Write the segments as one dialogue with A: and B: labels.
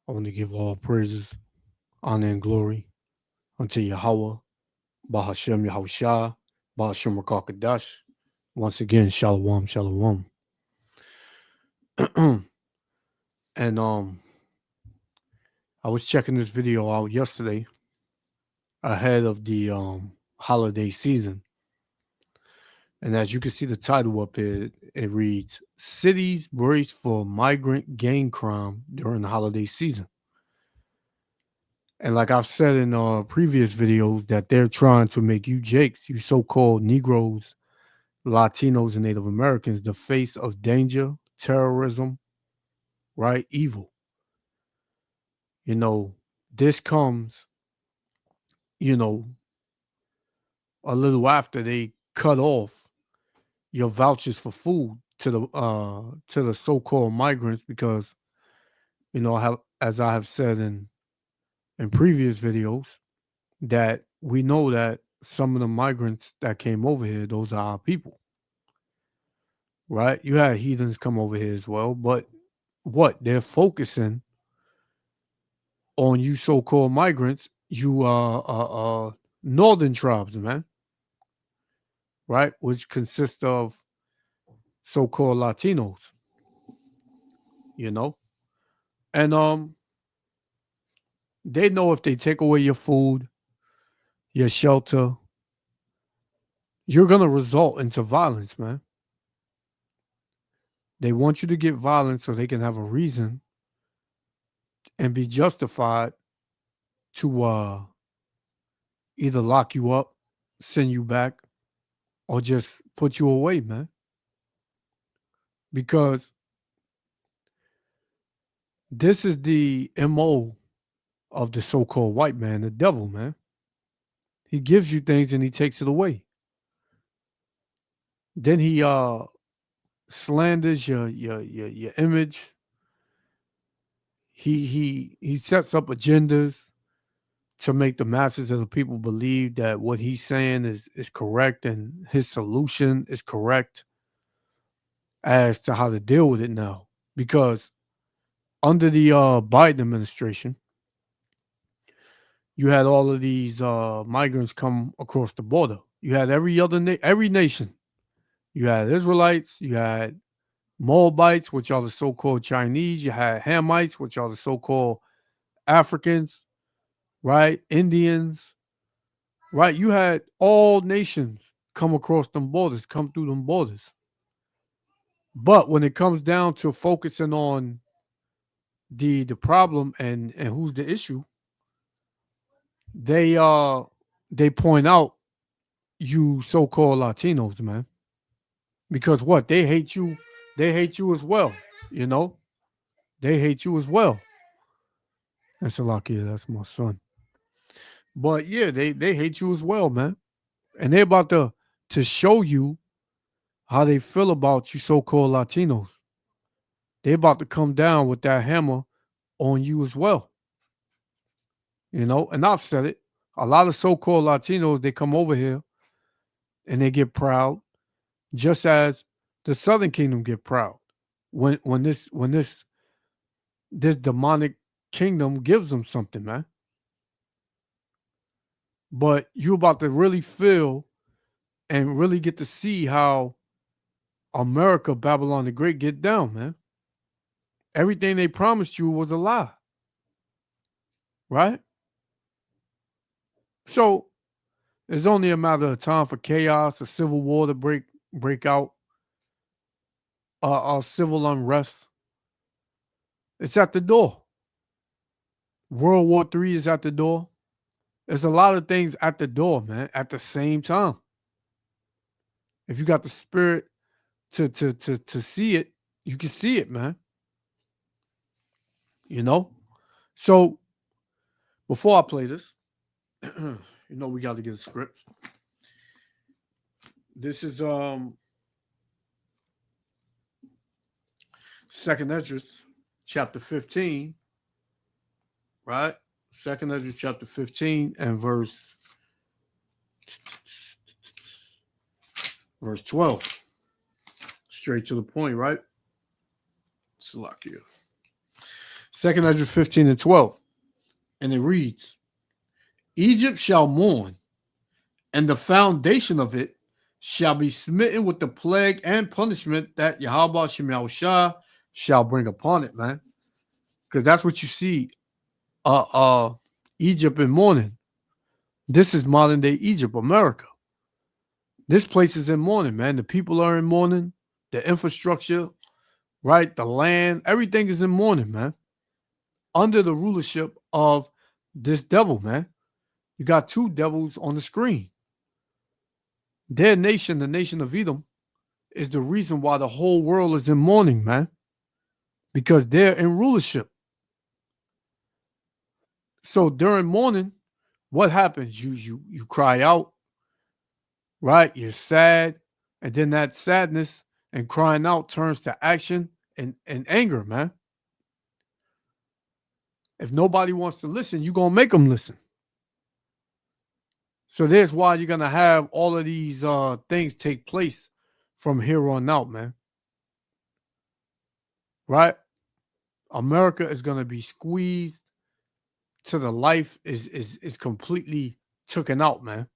A: I want to give all praises, honor, and glory unto Yahweh, Bahashem Yahushua, Bahashem Rakakadash. Once again, Shalom, Shalom. And I was checking this video out yesterday ahead of the holiday season. And as you can see the title up here, it reads Cities Brace for Migrant Gang Crime During the Holiday Season. And like I've said in previous videos, that they're trying to make you Jakes, you so-called Negroes, Latinos, and Native Americans, the face of danger, terrorism, right? Evil. You know, this comes, you know, a little after they cut off your vouchers for food to the so-called migrants because, as I have said in previous videos, that we know that some of the migrants that came over here, those are our people, right? You had heathens come over here as well, but what they're focusing on, you so-called migrants, you northern tribes, man, right? Which consist of so-called Latinos, you know, and they know if they take away your food, your shelter, you're gonna result into violence, man. They want you to get violent so they can have a reason and be justified to either lock you up, send you back, or just put you away, man. Because this is the MO of the so-called white man, the devil, man. He gives you things and he takes it away. Then he slanders your image. He sets up agendas to make the masses of the people believe that what he's saying is correct and his solution is correct as to how to deal with it now. Because under the Biden administration, you had all of these migrants come across the border. You had every nation. You had Israelites. You had Moabites, which are the so-called Chinese. You had Hamites, which are the so-called Africans, right? Indians, right? You had all nations come across them borders, come through them borders. But when it comes down to focusing on the problem and who's the issue, they they point out you so-called Latinos, man. Because what? They hate you as well, you know? They hate you as well. That's a lucky, that's my son. But yeah, they hate you as well, man. And they're about to show you how they feel about you so-called Latinos. They're about to come down with that hammer on you as well. You know, and I've said it. A lot of so-called Latinos, they come over here and they get proud, just as the Southern Kingdom get proud. When this demonic kingdom gives them something, man. But you about to really feel and really get to see how America, Babylon the Great, get down, man. Everything they promised you was a lie, right? So it's only a matter of time for chaos, a civil war to break out, civil unrest. It's at the door. World War III is at the door. There's a lot of things at the door, man, at the same time. If you got the spirit to see it, you can see it, man. You know? So before I play this, we got to get a script. This is Second Esdras, chapter 15, right? Second Esdras chapter 15 and verse 12. Straight to the point, right? Salakia. Second Ezra 15 and 12. And it reads, Egypt shall mourn, and the foundation of it shall be smitten with the plague and punishment that Yahweh Shemel Shah shall bring upon it, man. Because that's what you see. Uh uh Egypt in mourning. This is modern day Egypt, America. This place is in mourning, man. The people are in mourning. The infrastructure, right? The land, everything is in mourning, man. Under the rulership of this devil, man. You got two devils on the screen. Their nation, the nation of Edom, is the reason why the whole world is in mourning, man. Because they're in rulership. So during mourning, what happens? You cry out, right? You're sad, and then that sadness and crying out turns to action and anger, man. If nobody wants to listen, you're gonna make them listen. So there's why you're gonna have all of these things take place from here on out, man. Right? America is gonna be squeezed to the life is completely taken out, man.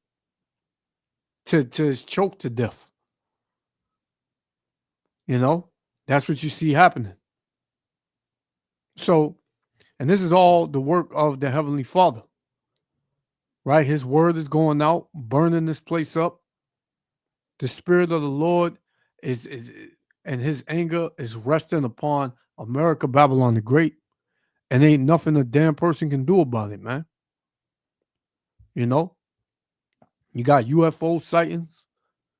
A: To choked to death. You know, that's what you see happening. So, and this is all the work of the Heavenly Father, right? His word is going out, burning this place up. The Spirit of the Lord is and his anger is resting upon America, Babylon the Great, and ain't nothing a damn person can do about it, man. You know, you got UFO sightings,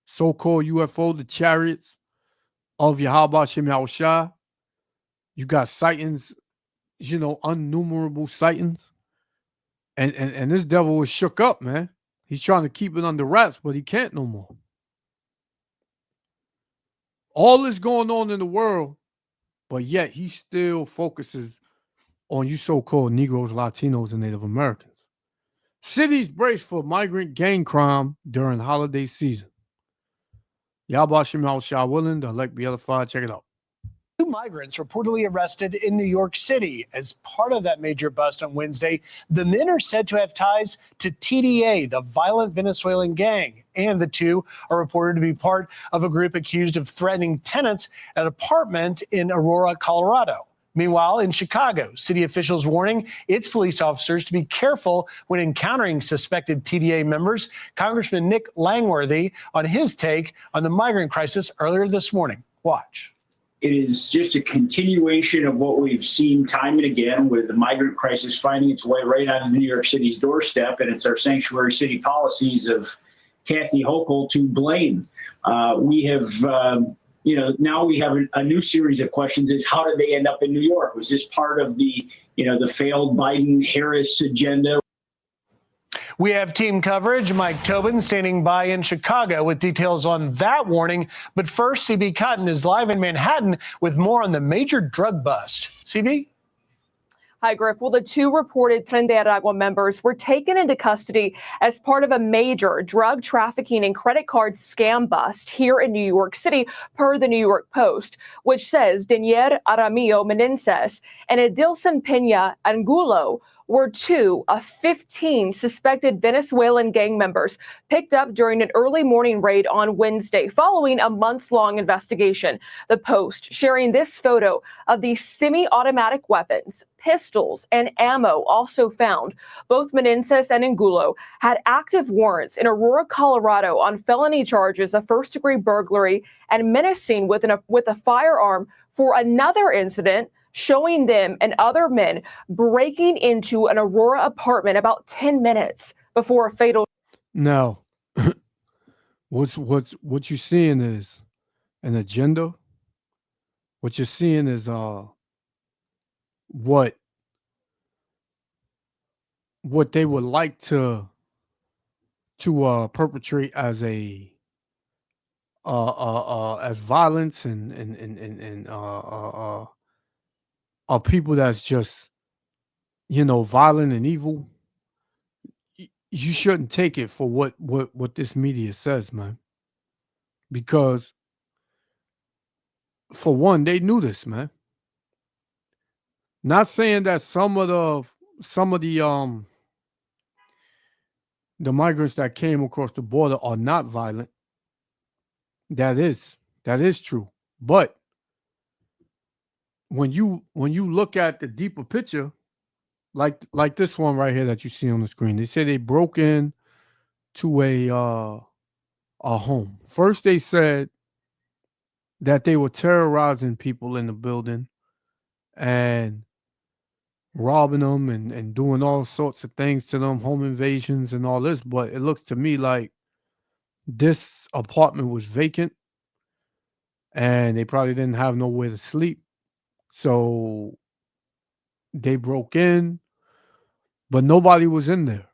A: so-called UFO, the chariots of Yahweh Shem Shah. You got sightings, unnumerable sightings. And this devil is shook up, man. He's trying to keep it under wraps, but he can't no more. All this going on in the world, but yet he still focuses on you so-called Negroes, Latinos, and Native Americans. Cities brace for migrant gang crime during holiday season. Yahweh Shem Shah willing, the elect be edified. Check it out.
B: Two migrants reportedly arrested in New York City as part of that major bust on Wednesday. The men are said to have ties to TDA, the violent Venezuelan gang, and the two are reported to be part of a group accused of threatening tenants at an apartment in Aurora, Colorado. Meanwhile, in Chicago, city officials warning its police officers to be careful when encountering suspected TDA members. Congressman Nick Langworthy on his take on the migrant crisis earlier this morning. Watch.
C: It is just a continuation of what we've seen time and again with the migrant crisis finding its way right onto New York City's doorstep. And it's our sanctuary city policies of Kathy Hochul to blame. We have, now we have a new series of questions is how did they end up in New York? Was this part of the failed Biden-Harris agenda?
B: We have team coverage. Mike Tobin standing by in Chicago with details on that warning. But first, CB Cotton is live in Manhattan with more on the major drug bust. CB?
D: Hi, Griff. Well, the two reported Tren de Aragua members were taken into custody as part of a major drug trafficking and credit card scam bust here in New York City, per the New York Post, which says Denier Aramillo Menendez and Edilson Peña Angulo were two of 15 suspected Venezuelan gang members picked up during an early morning raid on Wednesday, following a months-long investigation. The Post sharing this photo of the semi-automatic weapons, pistols, and ammo also found. Both Menendez and Angulo had active warrants in Aurora, Colorado on felony charges of first-degree burglary and menacing with a firearm for another incident, showing them and other men breaking into an Aurora apartment about 10 minutes before a fatal.
A: Now, what you're seeing is an agenda. What you're seeing is what they would like to perpetrate as as violence and people that's just violent and evil. You shouldn't take it for what this media says, man, because for one, they knew this, man. Not saying that some of the migrants that came across the border are not violent. That is true. But when you look at the deeper picture, like this one right here that you see on the screen, they say they broke in to a home. First, they said that they were terrorizing people in the building and robbing them and doing all sorts of things to them, home invasions and all this. But it looks to me like this apartment was vacant and they probably didn't have nowhere to sleep. So they broke in, but nobody was in there.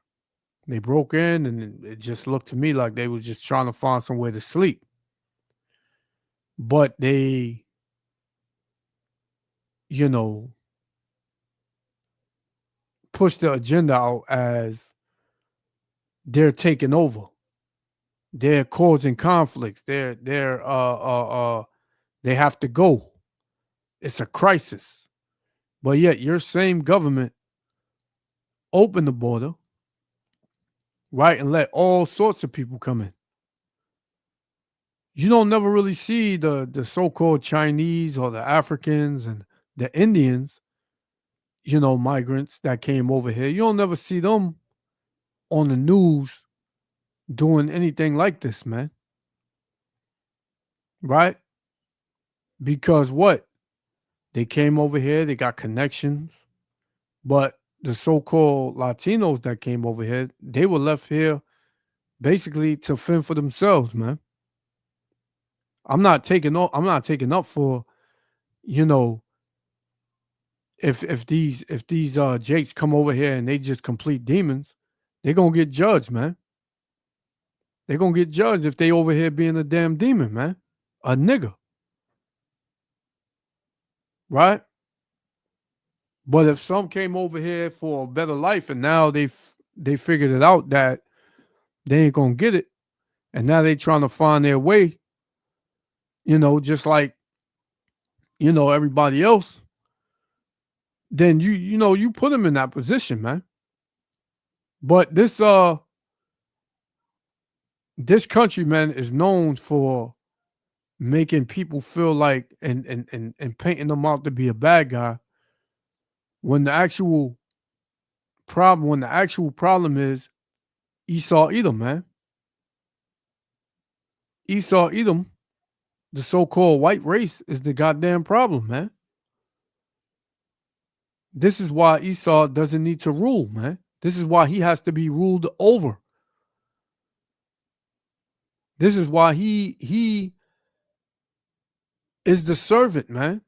A: They broke in and it just looked to me like they was just trying to find somewhere to sleep. But they, you know, pushed the agenda out as they're taking over. They're causing conflicts. They have to go. It's a crisis. But yet your same government opened the border, right, and let all sorts of people come in. You don't never really see the so-called Chinese or the Africans and the Indians, migrants that came over here. You don't never see them on the news doing anything like this, man. Right? Because what? They came over here, they got connections, but the so-called Latinos that came over here, they were left here basically to fend for themselves, man. I'm not taking up for, you know, if these Jakes come over here and they just complete demons, they're gonna get judged, man. They're gonna get judged if they over here being a damn demon, man. A nigga. Right? But if some came over here for a better life and now they figured it out that they ain't gonna get it, and now they trying to find their way, just like everybody else, then you put them in that position, man. But this country, man, is known for making people feel like and painting them out to be a bad guy when the actual problem is Esau Edom, man. Esau Edom, the so-called white race, is the goddamn problem, man. This is why Esau doesn't need to rule, man. This is why he has to be ruled over. This is why he is the servant, man.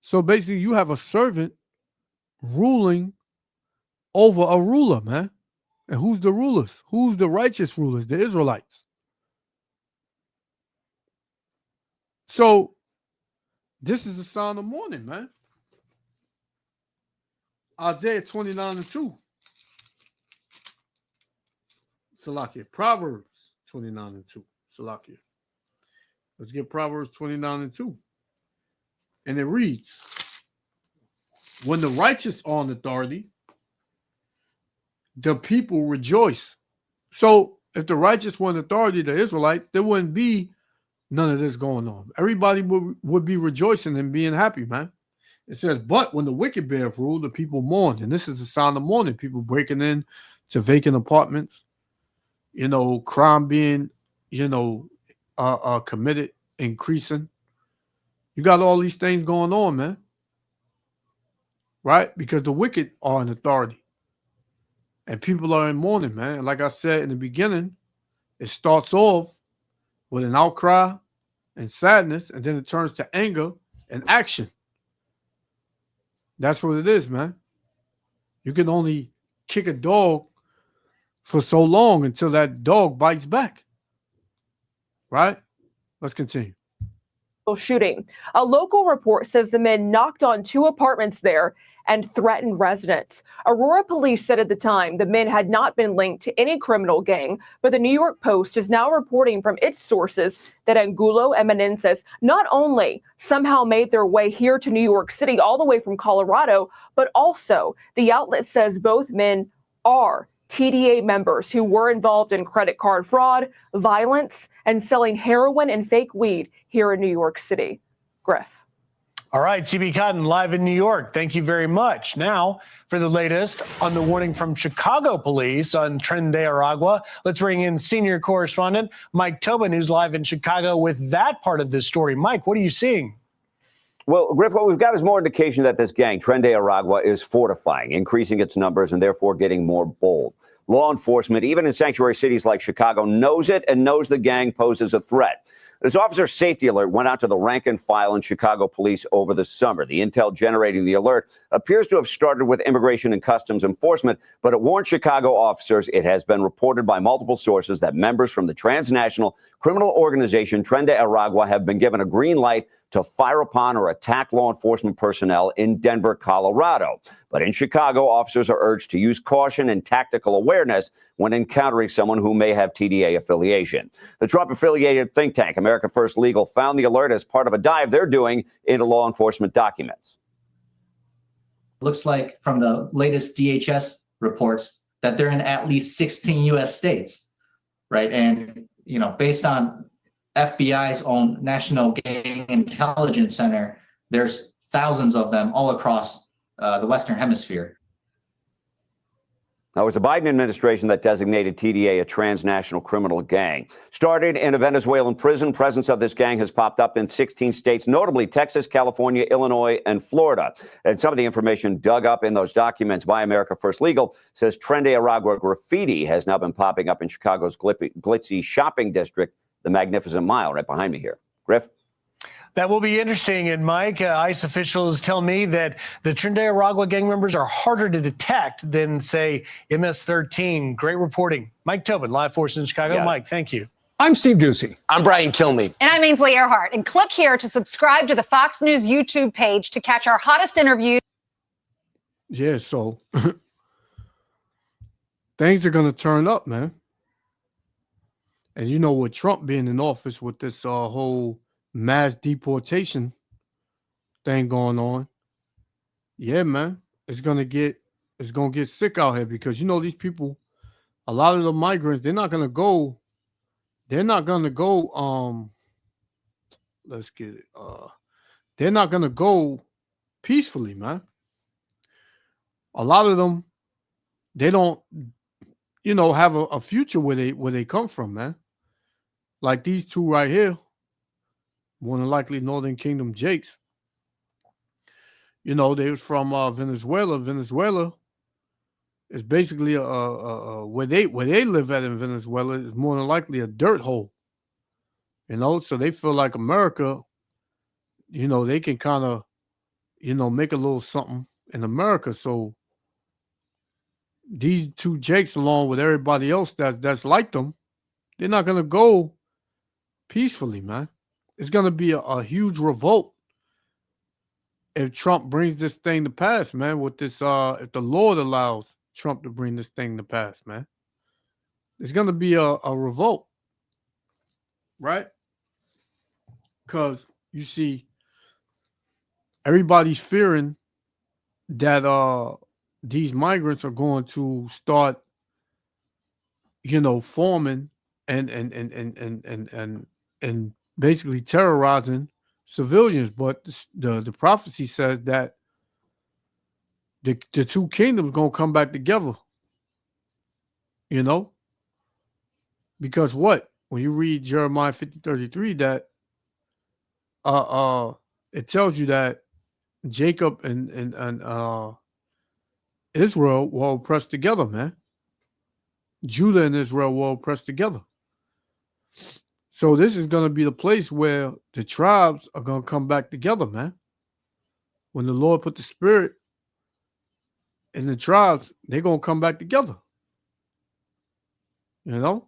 A: So basically, you have a servant ruling over a ruler, man. And who's the rulers? Who's the righteous rulers? The Israelites. So this is a sign of mourning, man. Isaiah 29:2. Salakia. Proverbs 29:2. Salakia. Let's get Proverbs 29:2. And it reads, when the righteous are on authority, the people rejoice. So if the righteous were in authority, the Israelites, there wouldn't be none of this going on. Everybody would be rejoicing and being happy, man. It says, but when the wicked bear rule, the people mourn. And this is a sign of mourning. People breaking in to vacant apartments, crime being, committed, increasing. You got all these things going on, man. Right? Because the wicked are in authority. And people are in mourning, man. And like I said in the beginning, it starts off with an outcry and sadness, and then it turns to anger and action. That's what it is, man. You can only kick a dog for so long until that dog bites back. Right? Let's continue.
D: shooting. A local report says the men knocked on 2 apartments there and threatened residents. Aurora police said at the time the men had not been linked to any criminal gang, but the New York Post is now reporting from its sources that Angulo and Menendez not only somehow made their way here to New York City all the way from Colorado, but also the outlet says both men are TDA members who were involved in credit card fraud, violence, and selling heroin and fake weed here in New York City. Griff.
B: All right, TB Cotton live in New York. Thank you very much. Now, for the latest on the warning from Chicago police on Tren de Aragua, let's bring in senior correspondent Mike Tobin, who's live in Chicago with that part of this story. Mike, what are you seeing?
E: Well, Griff, what we've got is more indication that this gang, Tren de Aragua, is fortifying, increasing its numbers, and therefore getting more bold. Law enforcement, even in sanctuary cities like Chicago, knows it and knows the gang poses a threat. This officer's safety alert went out to the rank and file in Chicago police over the summer. The intel generating the alert appears to have started with Immigration and Customs Enforcement, but it warned Chicago officers. It has been reported by multiple sources that members from the transnational criminal organization Tren de Aragua have been given a green light to fire upon or attack law enforcement personnel in Denver, Colorado. But in Chicago, officers are urged to use caution and tactical awareness when encountering someone who may have TDA affiliation. The Trump-affiliated think tank, America First Legal, found the alert as part of a dive they're doing into law enforcement documents.
F: Looks like from the latest DHS reports that they're in at least 16 U.S. states, right? And, you know, based on FBI's own National Gang Intelligence Center, there's thousands of them all across the Western Hemisphere.
E: Now, it was the Biden administration that designated TDA a transnational criminal gang. Started in a Venezuelan prison, presence of this gang has popped up in 16 states, notably Texas, California, Illinois, and Florida. And some of the information dug up in those documents by America First Legal says Tren de Aragua graffiti has now been popping up in Chicago's glitzy shopping district, the Magnificent Mile, right behind me here. Griff?
B: That will be interesting. And Mike, ICE officials tell me that the Tren de Aragua gang members are harder to detect than, say, MS-13. Great reporting. Mike Tobin, live for us in Chicago. Mike, thank you.
G: I'm Steve Ducey. I'm Brian Kilmeade.
H: And I'm Ainsley Earhart. And click here to subscribe to the Fox News YouTube page to catch our hottest interviews.
A: Yeah, so things are going to turn up, man. And you know, with Trump being in office with this whole mass deportation thing going on, yeah, man, it's gonna get sick out here because you know these people, a lot of the migrants, they're not gonna go let's get it, they're not gonna go peacefully, man. A lot of them, they don't, you know, have a future where they come from, man. Like these two right here, more than likely Northern Kingdom Jakes. You know, they was from Venezuela. Venezuela is basically where they live at in Venezuela is more than likely a dirt hole. You know, so they feel like America, you know, they can kind of, you know, make a little something in America. So these two Jakes, along with everybody else that's like them, they're not gonna go peacefully, man. It's gonna be a huge revolt if Trump brings this thing to pass, man. With this, if the Lord allows Trump to bring this thing to pass, man, it's gonna be a revolt, right? Because you see, everybody's fearing that these migrants are going to start, you know, forming and basically terrorizing civilians. But the prophecy says that the two kingdoms gonna come back together. You know, because what? When you read Jeremiah 50:33, that it tells you that Jacob and Israel were oppressed together, man. Judah and Israel were oppressed together. So this is going to be the place where the tribes are going to come back together, man. When the Lord put the spirit in the tribes, they're going to come back together. You know?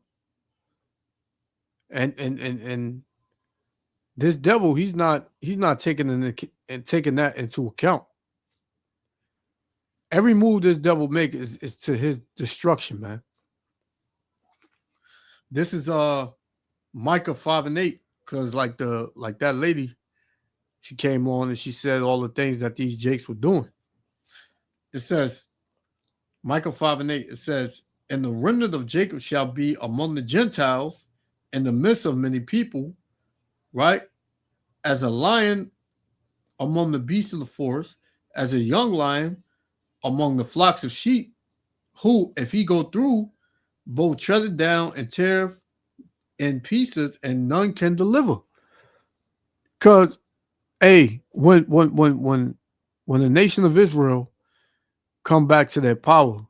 A: And This devil, he's not taking that into account. Every move this devil make is to his destruction, man. This is Micah 5:8, because like that lady, she came on and she said all the things that these jakes were doing. It says, Micah 5:8, it says, and the remnant of Jacob shall be among the Gentiles in the midst of many people, right? As a lion among the beasts of the forest, as a young lion among the flocks of sheep, who, if he go through, both tread it down and tear in pieces, and none can deliver. Because, hey, when the nation of Israel come back to their power,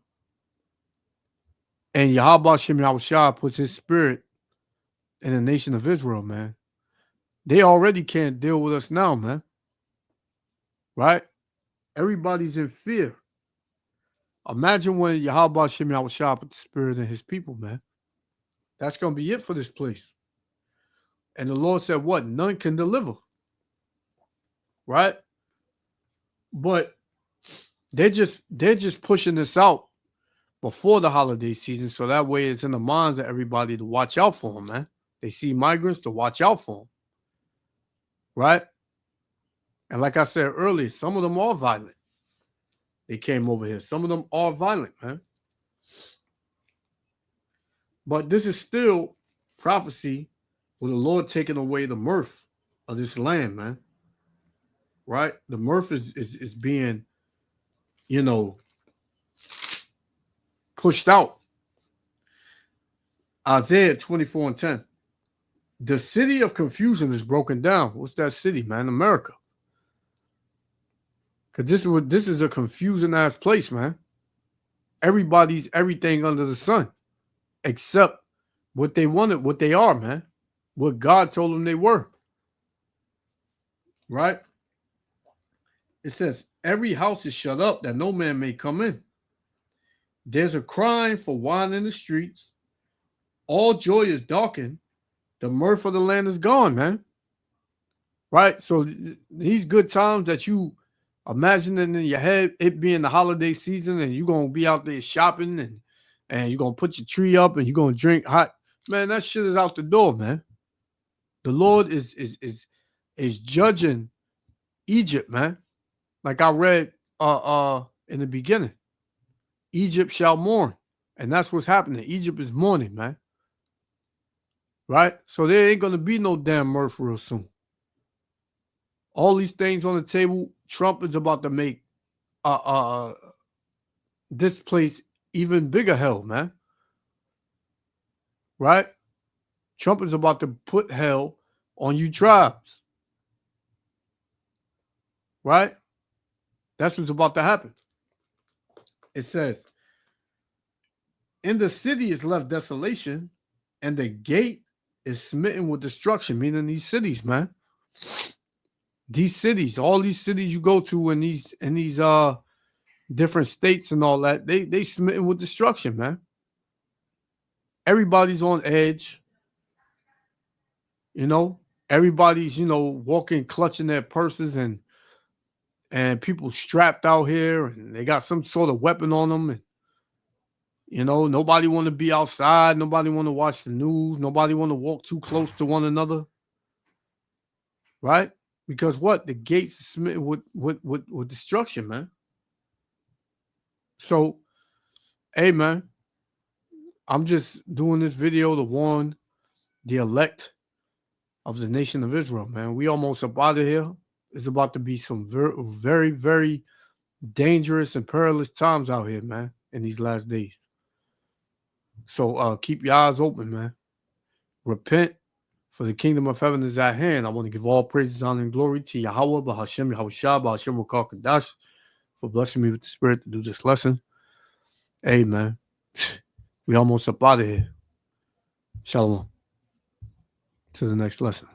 A: and Yahweh Shem Yahushua puts his spirit in the nation of Israel, man, they already can't deal with us now, man. Right? Everybody's in fear. Imagine when Yahweh Shem Yahushua put the spirit in his people, man. That's going to be it for this place. And the Lord said, what? None can deliver. Right? But they're just pushing this out before the holiday season, so that way it's in the minds of everybody to watch out for them, man. They see migrants to watch out for them. Right? And like I said earlier, some of them are violent. They came over here. Some of them are violent, man. But this is still prophecy with the Lord taking away the mirth of this land, man. Right? The mirth is being, pushed out. Isaiah 24:10. The city of confusion is broken down. What's that city, man? America. Because this is a confusing ass place, man. Everybody's everything under the sun, except what they wanted, what they are, man. What God told them they were. Right? It says, every house is shut up that no man may come in. There's a crying for wine in the streets. All joy is darkened. The mirth of the land is gone, man. Right? So these good times that you imagining in your head, it being the holiday season, and you're going to be out there shopping, and you're going to put your tree up, and you're going to drink hot. Man, that shit is out the door, man. The Lord is judging Egypt, man. Like I read in the beginning. Egypt shall mourn. And that's what's happening. Egypt is mourning, man. Right? So there ain't going to be no damn mirth real soon. All these things on the table, Trump is about to make this place even bigger hell, man. Right? Trump is about to put hell on you tribes. Right? That's what's about to happen. It says, in the city is left desolation, and the gate is smitten with destruction, meaning these cities, man. These cities, all these cities you go to in these different states and all that, they smitten with destruction, man. Everybody's on edge. Everybody's, walking, clutching their purses, and people strapped out here, and they got some sort of weapon on them, and nobody want to be outside. Nobody want to watch the news. Nobody want to walk too close to one another. Right? Because what? The gates are smitten with destruction, man. So, hey, man, I'm just doing this video to warn the elect of the nation of Israel, man. We almost up out of here. It's about to be some very, very, very dangerous and perilous times out here, man, in these last days. So keep your eyes open, man. Repent, for the kingdom of heaven is at hand. I want to give all praises, honor, and glory to Yahweh, Bahashem, Yahushua, Bahashem, Rukal Kadash, for blessing me with the spirit to do this lesson. Hey, man, we almost up out of here. Shalom. To the next lesson.